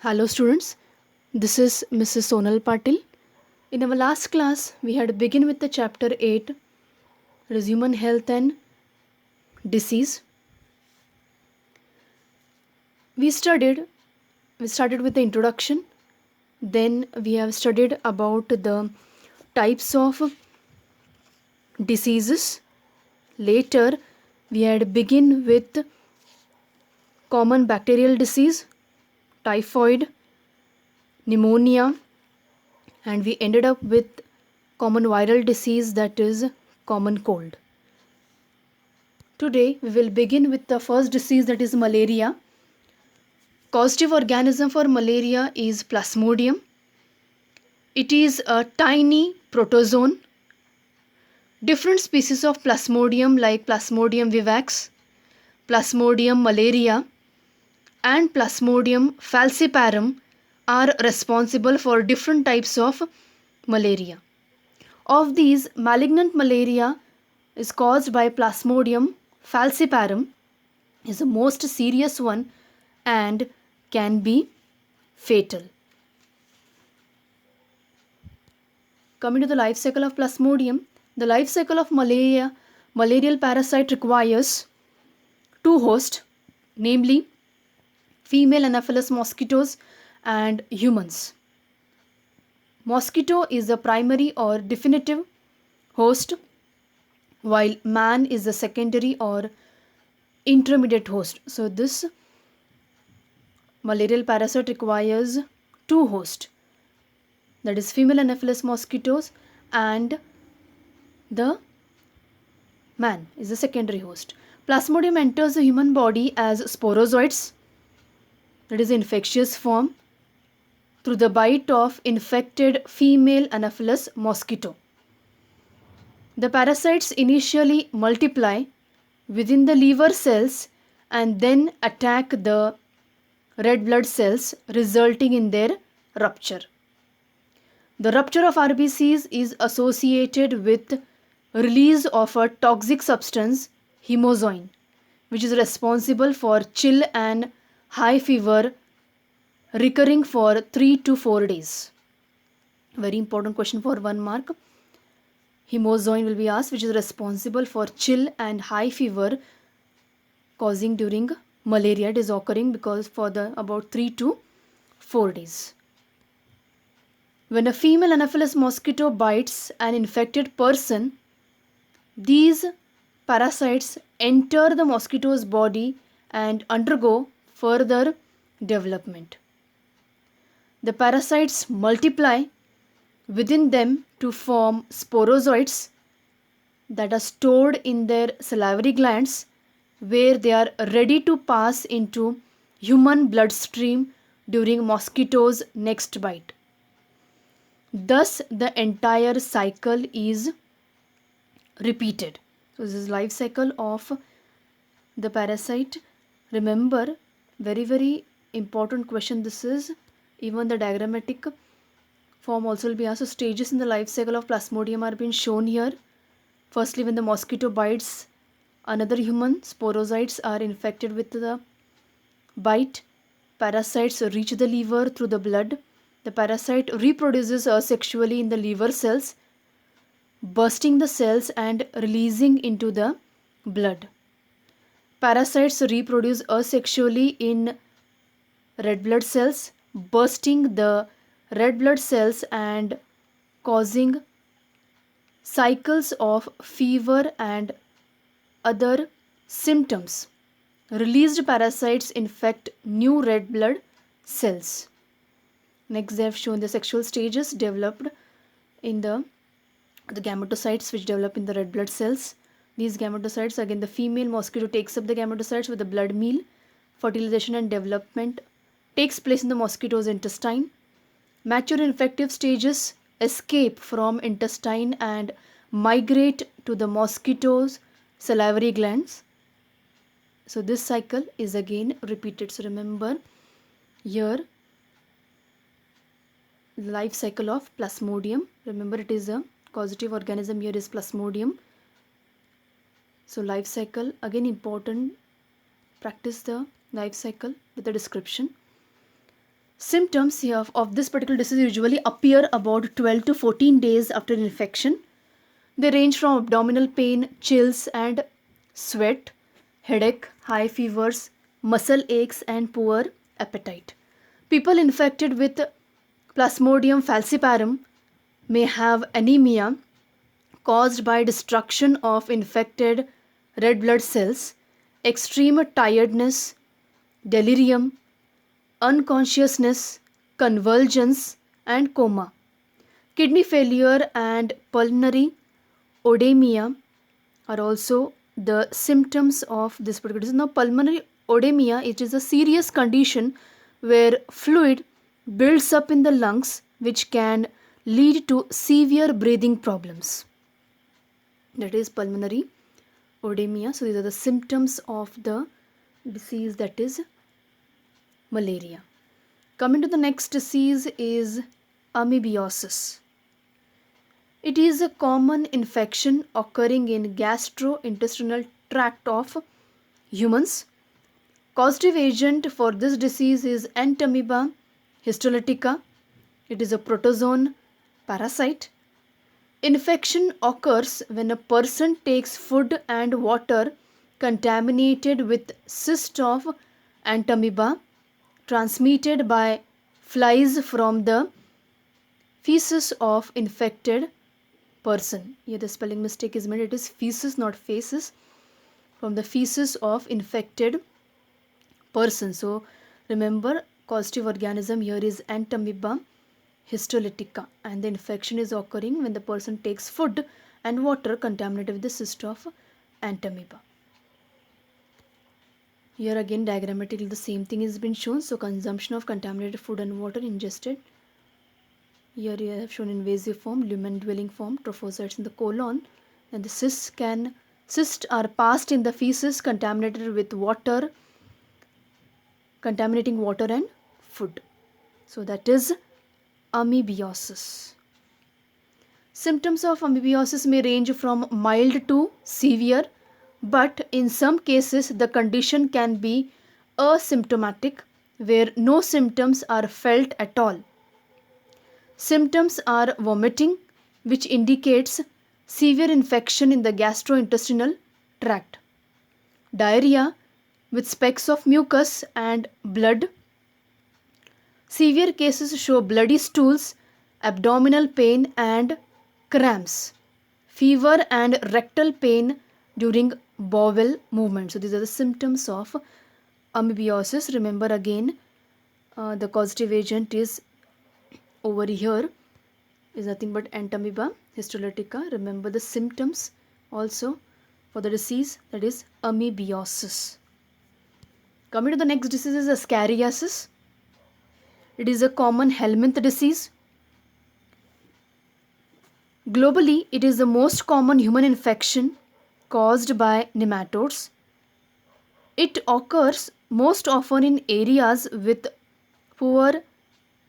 Hello students, this is Mrs. Sonal Patil. In our last class, we had begun with the chapter 8, Human Health and Disease. We started with the introduction, then we have studied about the types of diseases. Later, we had begin with common bacterial disease, typhoid, pneumonia, and we ended up with common viral disease, that is common cold. Today we will begin with the first disease, that is malaria. Causative organism for malaria is Plasmodium. It is a tiny protozoan. Different species of Plasmodium like Plasmodium vivax, Plasmodium malaria and Plasmodium falciparum are responsible for different types of malaria. Of these, malignant malaria is caused by Plasmodium falciparum, is the most serious one and can be fatal. Coming to the life cycle of Plasmodium, the life cycle of malarial parasite requires two hosts, namely female Anopheles mosquitoes and humans. Mosquito is the primary or definitive host, while man is the secondary or intermediate host. So this malarial parasite requires two hosts, that is female Anopheles mosquitoes and the man is the secondary host. Plasmodium enters the human body as sporozoites, that is infectious form, through the bite of infected female Anopheles mosquito. The parasites initially multiply within the liver cells and then attack the red blood cells, resulting in their rupture. The rupture of RBCs is associated with release of a toxic substance, hemozoin, which is responsible for chill and high fever recurring for 3 to 4 days. Very important question for 1 mark. Hemozoin will be asked, which is responsible for chill and high fever causing during malaria. It is occurring because for the about 3 to 4 days. When a female Anopheles mosquito bites an infected person, these parasites enter the mosquito's body and undergo further development. The parasites multiply within them to form sporozoites that are stored in their salivary glands, where they are ready to pass into human bloodstream during mosquito's next bite. Thus, the entire cycle is repeated. So, this is life cycle of the parasite. Remember, very important question this is. Even the diagrammatic form also will be asked. So, stages in the life cycle of Plasmodium are being shown here. Firstly, when the mosquito bites another human, sporozoites are infected with the bite. Parasites reach the liver through the blood. The parasite reproduces asexually in the liver cells, bursting the cells and releasing into the blood. Parasites reproduce asexually in red blood cells, bursting the red blood cells and causing cycles of fever and other symptoms. Released parasites infect new red blood cells. Next, they have shown the sexual stages developed in the gametocytes, which develop in the red blood cells. These gametocytes, again the female mosquito takes up the gametocytes with the blood meal. Fertilization and development takes place in the mosquito's intestine. Mature infective stages escape from intestine and migrate to the mosquito's salivary glands. So this cycle is again repeated. So remember here the life cycle of Plasmodium. Remember, it is a causative organism. Here is Plasmodium. So life cycle, again important. Practice the life cycle with the description. Symptoms of this particular disease usually appear about 12 to 14 days after infection. They range from abdominal pain, chills and sweat, headache, high fevers, muscle aches and poor appetite. People infected with Plasmodium falciparum may have anemia caused by destruction of infected red blood cells, extreme tiredness, delirium, unconsciousness, convulsions, and coma. Kidney failure and pulmonary odemia are also the symptoms of this particular disease. Now, pulmonary odemia, it is a serious condition where fluid builds up in the lungs, which can lead to severe breathing problems. That is pulmonary odemia. So these are the symptoms of the disease, that is malaria. Coming to the next disease is amoebiasis. It is a common infection occurring in gastrointestinal tract of humans. Causative agent for this disease is Entamoeba histolytica. It is a protozoan parasite. Infection occurs when a person takes food and water contaminated with cyst of Entamoeba transmitted by flies from the feces of infected person. Here the spelling mistake is made. It is feces, not faces. From the feces of infected person. So remember, causative organism here is Entamoeba histolytica, and the infection is occurring when the person takes food and water contaminated with the cyst of Entamoeba. Here again diagrammatically the same thing has been shown. So consumption of contaminated food and water ingested. Here I have shown invasive form, lumen dwelling form, trophozoites in the colon, and the cysts are passed in the feces contaminated with water, contaminating water and food. So that is amoebiasis. Symptoms of amoebiasis may range from mild to severe, but in some cases the condition can be asymptomatic, where no symptoms are felt at all. Symptoms are vomiting, which indicates severe infection in the gastrointestinal tract, diarrhea with specks of mucus and blood. Severe cases show bloody stools, abdominal pain and cramps, fever and rectal pain during bowel movement. So these are the symptoms of amoebiasis. Remember again, the causative agent is over here is nothing but Entamoeba histolytica. Remember the symptoms also for the disease, that is amoebiasis. Coming to the next disease is ascariasis. It is a common helminth disease. Globally, it is the most common human infection caused by nematodes. It occurs most often in areas with poor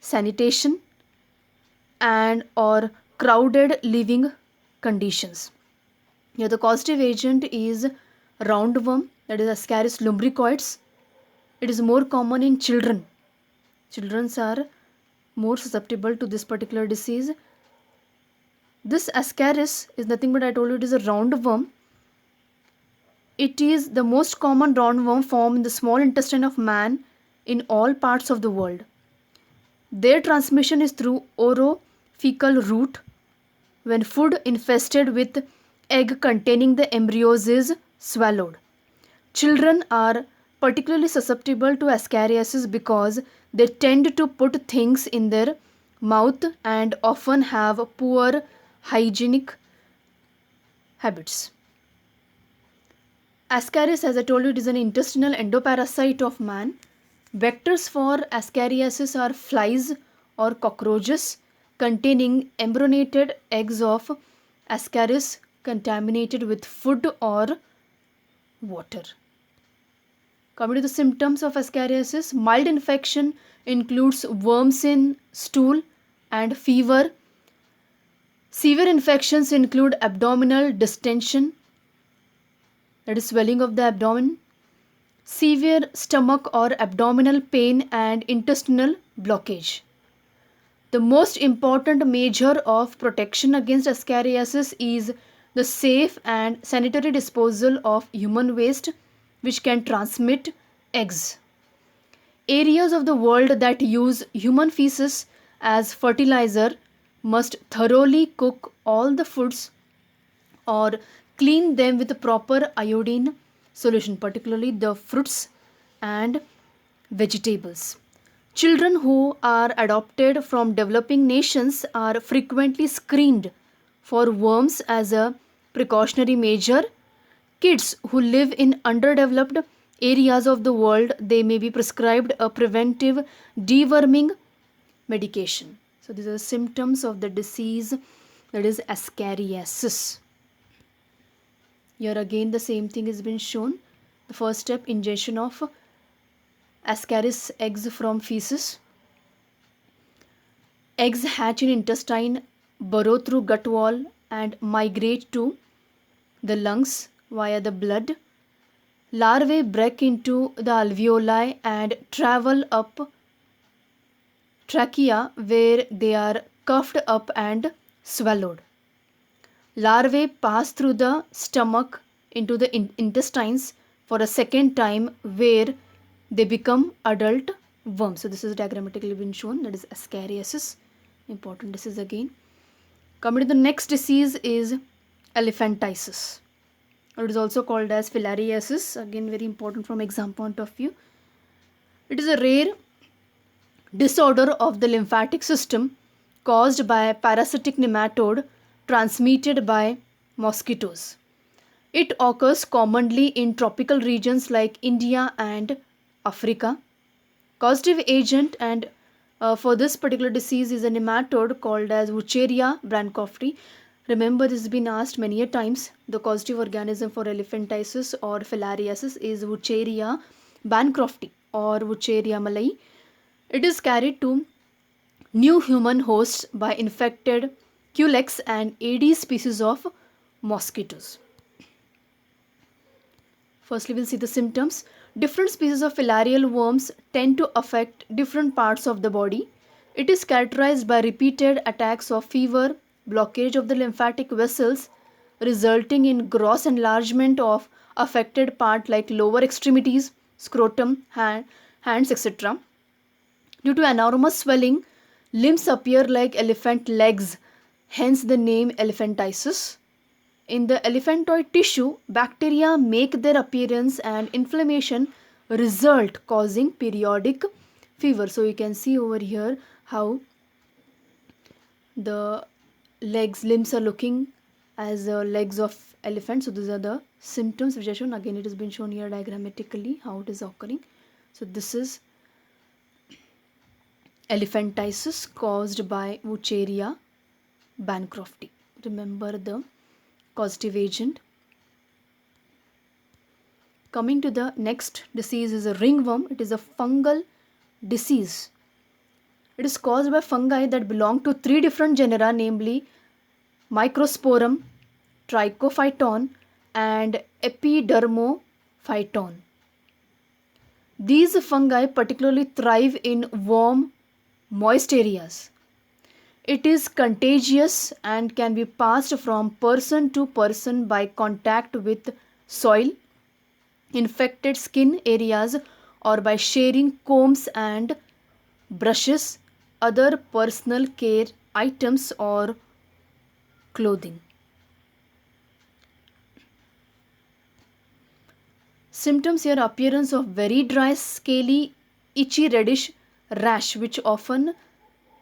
sanitation and or crowded living conditions. Here the causative agent is roundworm, that is Ascaris lumbricoides. It is more common in children. Children are more susceptible to this particular disease. This Ascaris is nothing but, I told you, it is a roundworm. It is the most common roundworm form in the small intestine of man in all parts of the world. Their transmission is through orophycal route. When food infested with egg containing the embryos is swallowed. Children are particularly susceptible to ascariasis because they tend to put things in their mouth and often have poor hygienic habits. Ascaris, as I told you, it is an intestinal endoparasite of man. Vectors for ascariasis are flies or cockroaches containing embryonated eggs of Ascaris contaminated with food or water. Coming to the symptoms of ascariasis, mild infection includes worms in stool and fever. Severe infections include abdominal distension, that is swelling of the abdomen, severe stomach or abdominal pain, and intestinal blockage. The most important measure of protection against ascariasis is the safe and sanitary disposal of human waste, which can transmit eggs. Areas of the world that use human feces as fertilizer must thoroughly cook all the foods or clean them with proper iodine solution, particularly the fruits and vegetables. Children who are adopted from developing nations are frequently screened for worms as a precautionary measure. Kids who live in underdeveloped areas of the world, they may be prescribed a preventive deworming medication. So these are symptoms of the disease, that is ascariasis. Here again the same thing has been shown. The first step, ingestion of ascaris eggs from feces. Eggs hatch in intestine, burrow through gut wall and migrate to the lungs via the blood. Larvae break into the alveoli and travel up trachea, where they are coughed up and swallowed. Larvae pass through the stomach into the intestines for a second time, where they become adult worms. So this is diagrammatically been shown, that is ascariasis. Important disease again. Coming to the next disease is elephantiasis. It is also called as filariasis. Again, very important from exam point of view. It is a rare disorder of the lymphatic system caused by a parasitic nematode transmitted by mosquitoes. It occurs commonly in tropical regions like India and Africa. Causative agent and for this particular disease is a nematode called as Wucheria bancrofti. Remember, this has been asked many a times. The causative organism for elephantiasis or filariasis is Wucheria bancrofti or Wucheria malai. It is carried to new human hosts by infected Culex and Aedes species of mosquitoes. Firstly, we'll see the symptoms. Different species of filarial worms tend to affect different parts of the body. It is characterized by repeated attacks of fever, blockage of the lymphatic vessels, resulting in gross enlargement of affected part like lower extremities, scrotum, hands, etc. Due to enormous swelling, limbs appear like elephant legs, hence the name elephantiasis. In the elephantoid tissue, bacteria make their appearance and inflammation result, causing periodic fever. So you can see over here how the limbs are looking as legs of elephant. So these are the symptoms which are shown. Again, it has been shown here diagrammatically how it is occurring. So this is elephantiasis caused by Wucheria bancrofti. Remember the causative agent. Coming to the next disease is a ringworm. It is a fungal disease. It is caused by fungi that belong to three different genera, namely Microsporum, Trichophyton and Epidermophyton. These fungi particularly thrive in warm, moist areas. It is contagious and can be passed from person to person by contact with soil, infected skin areas, or by sharing combs and brushes, other personal care items, or clothing. Symptoms here: appearance of very dry, scaly, itchy reddish rash, which often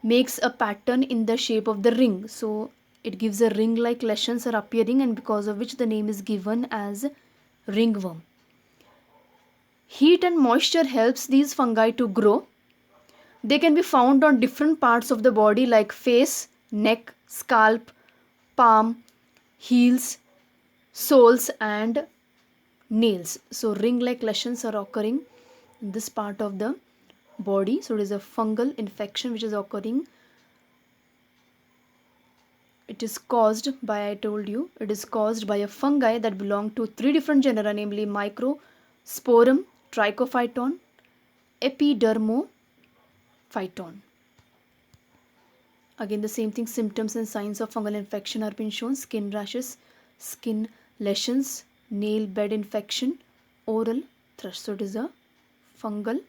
makes a pattern in the shape of the ring. So it gives a ring like lesions are appearing, and because of which the name is given as ringworm. Heat and moisture helps these fungi to grow. They can be found on different parts of the body like face, neck, scalp, palm, heels, soles and nails. So ring like lesions are occurring in this part of the body. So it is a fungal infection which is occurring. It is caused by, I told you, it is caused by a fungi that belong to three different genera, namely Microsporum, trichophyton, epidermophyton. Again the same thing, symptoms and signs of fungal infection are being shown: skin rashes, skin lesions, nail bed infection, oral thrush. So it is a fungal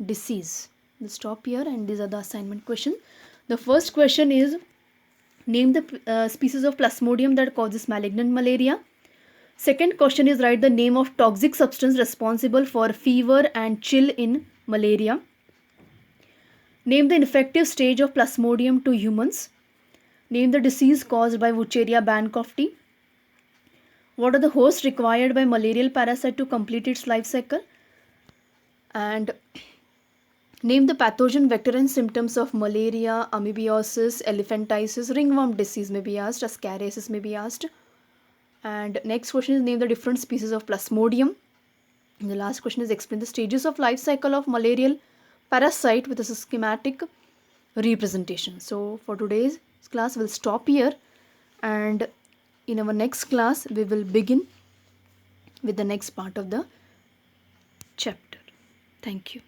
disease. We'll stop here and these are the assignment questions. The first question is, name the species of Plasmodium that causes malignant malaria. Second question is, write the name of toxic substance responsible for fever and chill in malaria. Name the infective stage of Plasmodium to humans. Name the disease caused by Wucheria bancrofti. What are the hosts required by malarial parasite to complete its life cycle? And name the pathogen, vector and symptoms of malaria, amoebiosis, elephantiasis, ringworm disease may be asked, ascariasis may be asked. And next question is, name the different species of Plasmodium. And the last question is, explain the stages of life cycle of malarial parasite with a schematic representation. So for today's class we'll stop here, and in our next class we will begin with the next part of the chapter. Thank you.